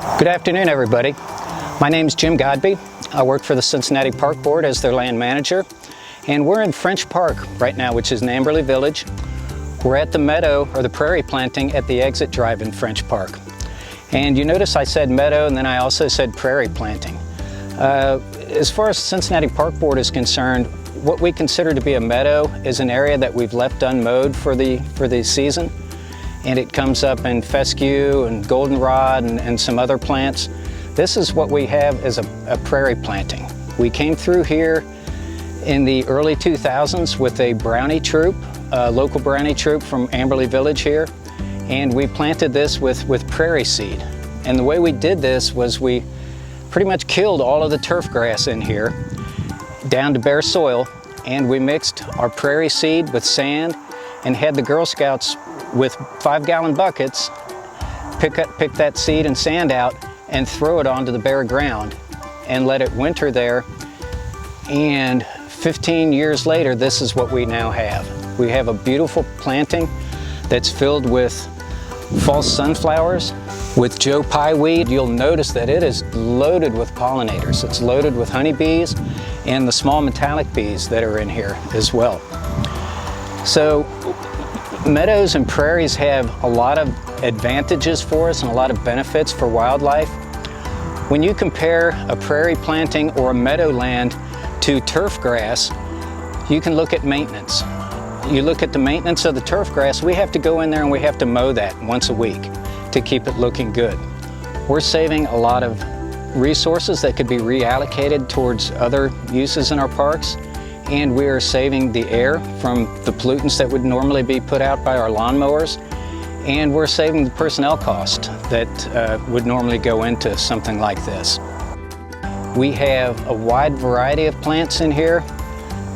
Good afternoon, everybody. My name's Jim Godby. I work for the Cincinnati Park Board as their land manager, and we're in French Park right now, which is in Amberley Village. We're at the meadow, or the Prairie Planting, at the exit drive in French Park. And you notice I said meadow, and then I also said Prairie Planting. As far as Cincinnati Park Board is concerned, what we consider to be a meadow is an area that we've left unmowed for the season. And it comes up in fescue and goldenrod and some other plants. This is what we have as a prairie planting. We came through here in the early 2000s with a brownie troop, a local brownie troop from Amberley Village here, and we planted this with prairie seed. And the way we did this was we pretty much killed all of the turf grass in here down to bare soil, and we mixed our prairie seed with sand and had the Girl Scouts with 5-gallon buckets pick that seed and sand out and throw it onto the bare ground and let it winter there. And 15 years later, this is what we now have. We have a beautiful planting that's filled with false sunflowers, with Joe Pye weed. You'll notice that it is loaded with pollinators. It's loaded with honeybees and the small metallic bees that are in here as well. So meadows and prairies have a lot of advantages for us and a lot of benefits for wildlife. When you compare a prairie planting or a meadowland to turf grass, you can look at maintenance. You look at the maintenance of the turf grass, we have to go in there and we have to mow that once a week to keep it looking good. We're saving a lot of resources that could be reallocated towards other uses in our parks, and we are saving the air from the pollutants that would normally be put out by our lawnmowers, and we're saving the personnel cost that would normally go into something like this. We have a wide variety of plants in here.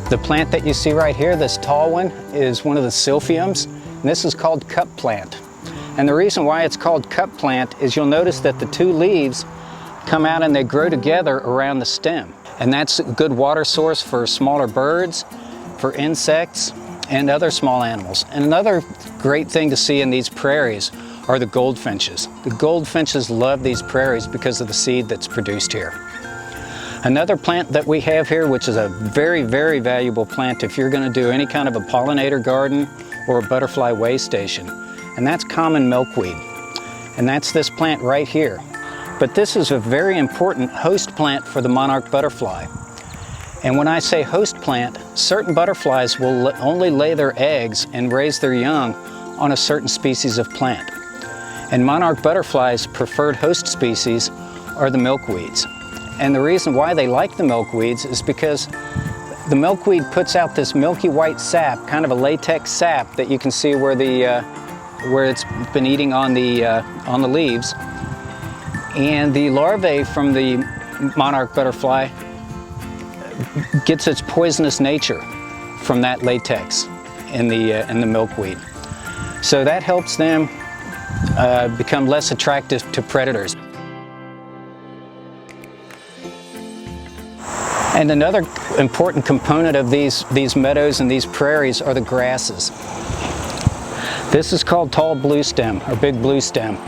The plant that you see right here, this tall one, is one of the silphiums, and this is called cup plant. And the reason why it's called cup plant is you'll notice that the two leaves come out and they grow together around the stem. And that's a good water source for smaller birds, for insects, and other small animals. And another great thing to see in these prairies are the goldfinches. The goldfinches love these prairies because of the seed that's produced here. Another plant that we have here, which is a very, very valuable plant if you're going to do any kind of a pollinator garden or a butterfly way station, and that's common milkweed. And that's this plant right here. But this is a very important host plant for the monarch butterfly. And when I say host plant, certain butterflies will only lay their eggs and raise their young on a certain species of plant. And monarch butterflies' preferred host species are the milkweeds. And the reason why they like the milkweeds is because the milkweed puts out this milky white sap, kind of a latex sap that you can see where it's been eating on the leaves. And the larvae from the monarch butterfly gets its poisonous nature from that latex in the milkweed. So that helps them become less attractive to predators. And another important component of these meadows and these prairies are the grasses. This is called tall blue stem, or big blue stem.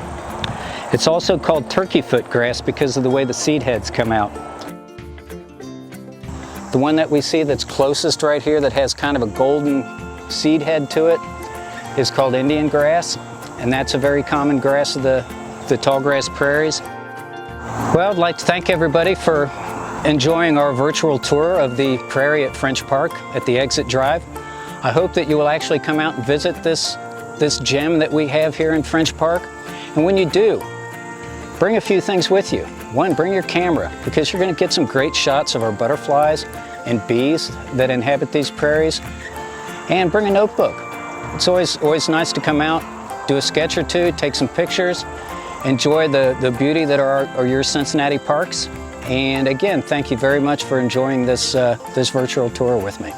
It's also called turkey foot grass because of the way the seed heads come out. The one that we see that's closest right here that has kind of a golden seed head to it is called Indian grass, and that's a very common grass of the tallgrass prairies. Well, I'd like to thank everybody for enjoying our virtual tour of the prairie at French Park at the exit drive. I hope that you will actually come out and visit this gem that we have here in French Park. And when you do, bring a few things with you. One, bring your camera, because you're going to get some great shots of our butterflies and bees that inhabit these prairies. And bring a notebook. It's always nice to come out, do a sketch or two, take some pictures, enjoy the beauty that are your Cincinnati parks. And again, thank you very much for enjoying this virtual tour with me.